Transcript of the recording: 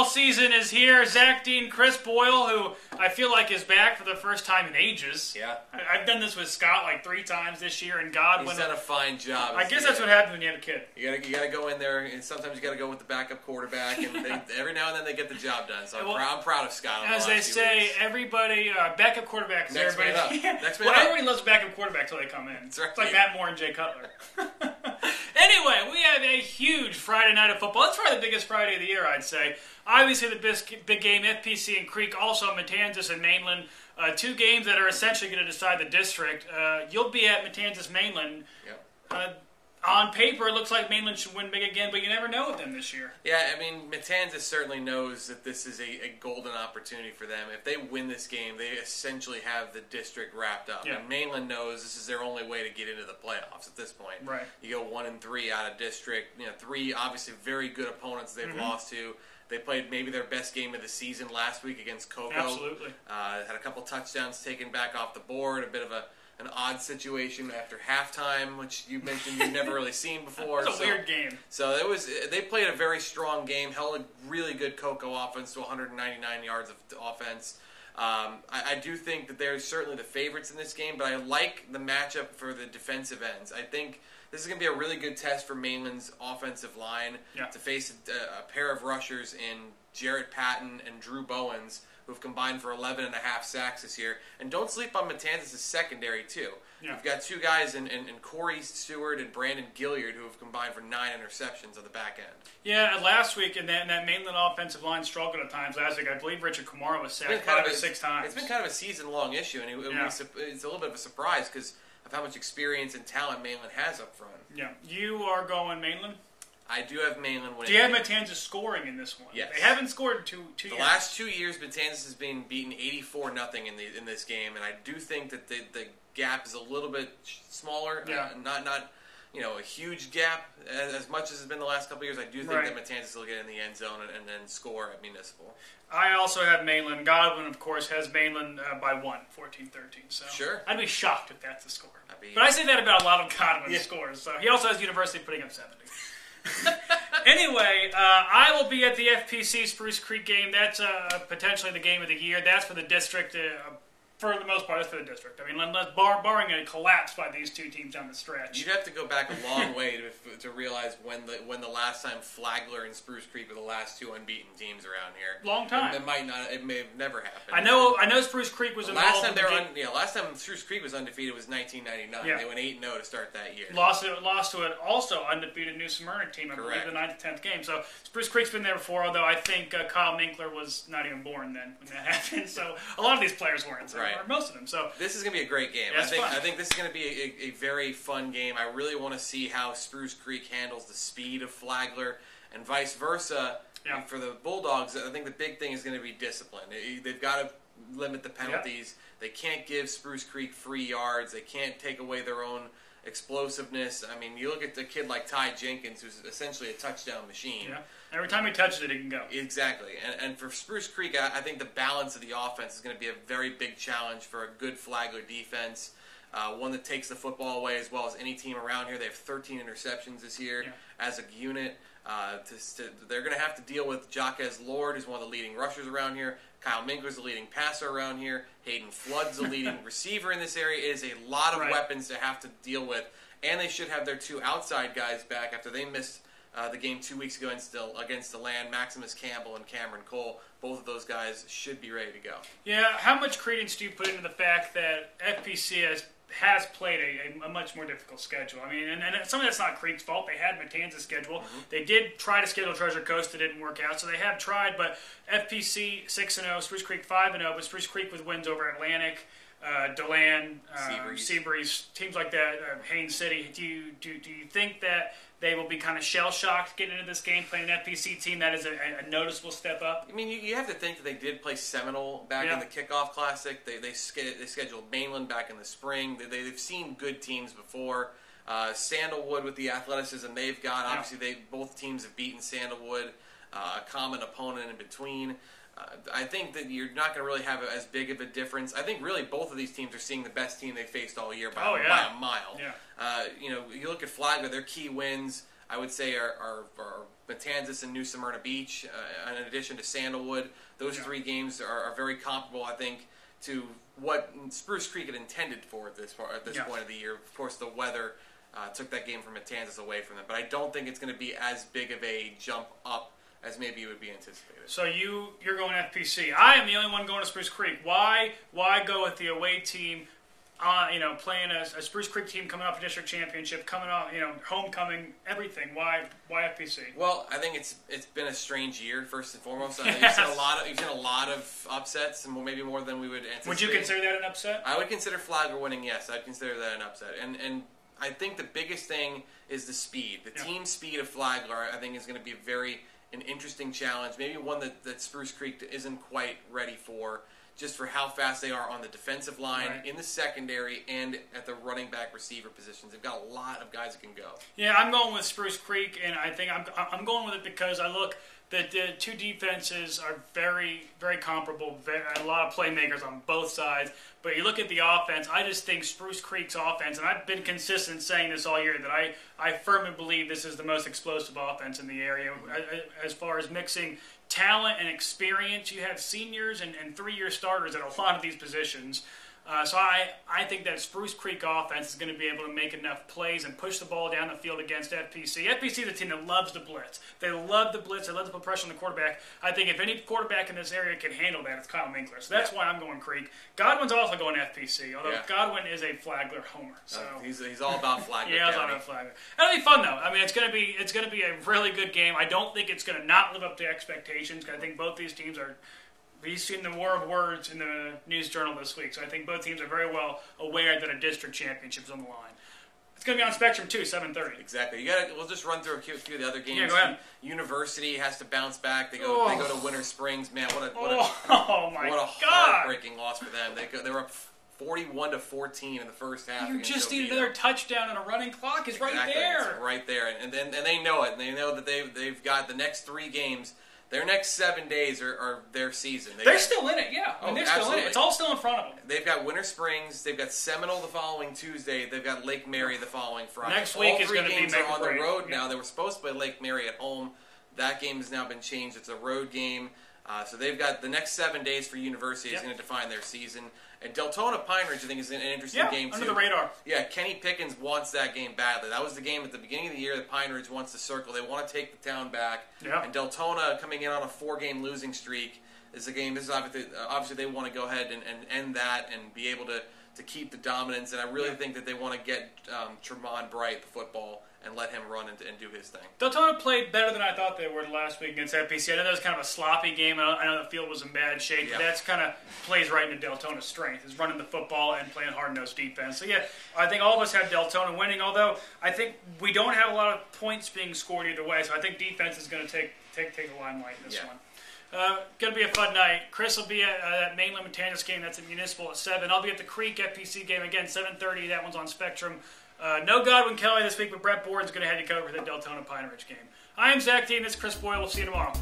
season is here. Zach Dean, Chris Boyle, who I feel like is back for the first time in ages. Yeah. I've done this with Scott like 3 times this year, and God, he's done a fine job. I guess that's what happens when you have a kid. You gotta go in there, and sometimes you gotta go with the backup quarterback, and every now and then they get the job done. So I'm proud of Scott. As they say, everybody backup quarterback is Next everybody. man up. Next man well, up. everybody loves backup quarterback till they come in. That's right. It's like Matt Moore and Jay Cutler. Anyway, we have a huge Friday night of football. It's probably the biggest Friday of the year, I'd say. Obviously, the big game, FPC and Creek, also Matanzas and Mainland. 2 games that are essentially going to decide the district. You'll be at Matanzas Mainland. Yep. On paper, it looks like Mainland should win big again, but you never know with them this year. Yeah, I mean, Matanzas certainly knows that this is a golden opportunity for them. If they win this game, they essentially have the district wrapped up. Yeah. And Mainland knows this is their only way to get into the playoffs at this point. Right. You go 1-3 out of district. 3 obviously very good opponents they've lost to. They played maybe their best game of the season last week against Cocoa. Absolutely. Had a couple touchdowns taken back off the board, a bit of an odd situation after halftime, which you mentioned you've never really seen before. It's a weird game. So they played a very strong game, held a really good Cocoa offense to 199 yards of offense. I do think that they're certainly the favorites in this game, but I like the matchup for the defensive ends. I think this is going to be a really good test for Mainland's offensive line to face a pair of rushers in Jarrett Patton and Drew Bowens, who've combined for 11.5 sacks this year. And don't sleep on Matanzas' secondary, too. Yeah. You've got 2 guys in Corey Stewart and Brandon Gilliard who have combined for 9 interceptions on the back end. Yeah, last week, and that Mainland offensive line struggled at times last week. I believe Richard Kamara was sacked 5 or 6 times. It's been kind of a season-long issue, and it's a little bit of a surprise because of how much experience and talent Mainland has up front. Yeah. You are going Mainland? I do have Mainland winning. Do you have Matanzas scoring in this one? Yes. They haven't scored in two years. The last 2 years, Matanzas has been beaten 84-0 in this game, and I do think that the gap is a little bit smaller. Yeah. Not a huge gap as much as it's been the last couple of years. I do think that Matanzas will get in the end zone and then score at Municipal. I also have Mainland. Godwin, of course, has Mainland by 1, 14-13. So sure. I'd be shocked if that's the score. But I say that about a lot of Godwin's scores. So he also has University putting up 70. Anyway, I will be at the FPC Spruce Creek game. That's potentially the game of the year. That's for the district. For the most part, that's for the district. I mean, unless barring a collapse by these 2 teams down the stretch. You'd have to go back a long way to realize when the last time Flagler and Spruce Creek were the last 2 unbeaten teams around here. Long time. It may have never happened. I know Spruce Creek was involved. Last time Spruce Creek was undefeated was 1999. Yeah. They went 8-0 to start that year. Lost to an also undefeated New Smyrna team, I believe, the 9th to 10th game. So Spruce Creek's been there before, although I think Kyle Minkler was not even born then when that happened. So a lot of these players weren't, or most of them. So this is going to be a great game. Yeah, I think this is going to be a very fun game. I really want to see how Spruce Creek handles the speed of Flagler and vice versa. Yeah. And for the Bulldogs, I think the big thing is going to be discipline. They've got to limit the penalties. Yeah. They can't give Spruce Creek free yards. They can't take away their own explosiveness. I mean, you look at the kid like Ty Jenkins, who's essentially a touchdown machine. Yeah. Every time he touches it, he can go. Exactly. And for Spruce Creek, I think the balance of the offense is going to be a very big challenge for a good Flagler defense, one that takes the football away as well as any team around here. They have 13 interceptions this year as a unit. They're going to have to deal with Jaquez Lord, who's one of the leading rushers around here. Kyle Minkler's the leading passer around here. Hayden Flood's the leading receiver in this area. It is a lot of weapons to have to deal with. And they should have their 2 outside guys back after they missed the game 2 weeks ago against the Land. Maximus Campbell and Cameron Cole. Both of those guys should be ready to go. Yeah, how much credence do you put into the fact that FPC has played a much more difficult schedule? I mean, and some of that's not Creek's fault. They had Matanzas' schedule. Mm-hmm. They did try to schedule Treasure Coast. It didn't work out, so they have tried. But FPC 6-0, Spruce Creek 5-0, but Spruce Creek with wins over Atlantic, DeLand, Seabreeze, teams like that, Haines City. Do you think that they will be kind of shell-shocked getting into this game, playing an FPC team that is a noticeable step up? I mean, you have to think that they did play Seminole back in the Kickoff Classic. They scheduled Mainland back in the spring. They've seen good teams before. Sandalwood with the athleticism they've got. Obviously, both teams have beaten Sandalwood, a common opponent in between. I think that you're not going to really have as big of a difference. I think really both of these teams are seeing the best team they faced all year by a mile. Yeah. You look at Flagler, their key wins I would say are Matanzas and New Smyrna Beach, in addition to Sandalwood. Those three games are very comparable, I think, to what Spruce Creek had intended for at this point of the year. Of course, the weather took that game from Matanzas away from them, but I don't think it's going to be as big of a jump up as maybe it would be anticipated. So you're going FPC. I am the only one going to Spruce Creek. Why go with the away team? Playing a Spruce Creek team coming off a district championship, coming off, homecoming, everything. Why FPC? Well, I think it's been a strange year. First and foremost, I think you've seen a lot of upsets, and maybe more than we would anticipate. Would you consider that an upset? I would consider Flagler winning. Yes, I'd consider that an upset. And I think the biggest thing is the speed. The team speed of Flagler, I think, is going to be an interesting challenge. Maybe one that Spruce Creek isn't quite ready for, just for how fast they are on the defensive line, in the secondary, and at the running back receiver positions. They've got a lot of guys that can go. Yeah, I'm going with Spruce Creek, and I think I'm going with it because I look that the two defenses are very, very comparable. A lot of playmakers on both sides. But you look at the offense, I just think Spruce Creek's offense, and I've been consistent saying this all year, that I firmly believe this is the most explosive offense in the area. As far as mixing talent and experience, you have seniors and 3-year starters at a lot of these positions. So I think that Spruce Creek offense is going to be able to make enough plays and push the ball down the field against FPC. FPC is a team that loves to blitz. They love the blitz. They love to put pressure on the quarterback. I think if any quarterback in this area can handle that, it's Kyle Minkler. So that's why I'm going Creek. Godwin's also going FPC, although Godwin is a Flagler homer. So he's all about Flagler. He's all about Flagler. It'll be fun though. I mean, it's going to be a really good game. I don't think it's going to not live up to expectations. I think both these teams are. We've seen the war of words in the News Journal this week, so I think both teams are very well aware that a district championship is on the line. It's going to be on Spectrum too, 7:30. Exactly. We'll just run through a few of the other games. Yeah, go ahead. University has to bounce back. They go to Winter Springs. Man, what a heartbreaking loss for them. They were up 41-14 in the first half. You just need another touchdown, and a running clock is right there. It's right there, and they know it. And they know that they've got the next 3 games. Their next 7 days are their season. They're still in it, yeah. They're absolutely. still in it. It's all still in front of them. They've got Winter Springs. They've got Seminole the following Tuesday. They've got Lake Mary the following Friday. Next week is going to be games are on the road now. They were supposed to play Lake Mary at home. That game has now been changed. It's a road game. So they've got the next 7 days for University is going to define their season. And Deltona Pine Ridge, I think, is an interesting game, too. Under the radar. Yeah, Kenny Pickens wants that game badly. That was the game at the beginning of the year that Pine Ridge wants to circle. They want to take the town back. Yeah. And Deltona, coming in on a 4-game losing streak, is a game. This is obviously they want to go ahead and end that and be able to keep the dominance. And I really think that they want to get Tremont Bright the football and let him run and do his thing. Deltona played better than I thought they were last week against FPC. I know that was kind of a sloppy game. I know the field was in bad shape, but that's kind of plays right into Deltona's strength, is running the football and playing hard-nosed defense. So, yeah, I think all of us have Deltona winning, although I think we don't have a lot of points being scored either way, so I think defense is going to take the limelight in this one. Going to be a fun night. Chris will be at that Mainland Matanzas game. That's at Municipal at 7. I'll be at the Creek FPC game again, 7:30. That one's on Spectrum. No Godwin Kelly this week, but Brett Bourne's going to head you cover for the Deltona Pine Ridge game. I am Zach Dean. This is Chris Boyle. We'll see you tomorrow.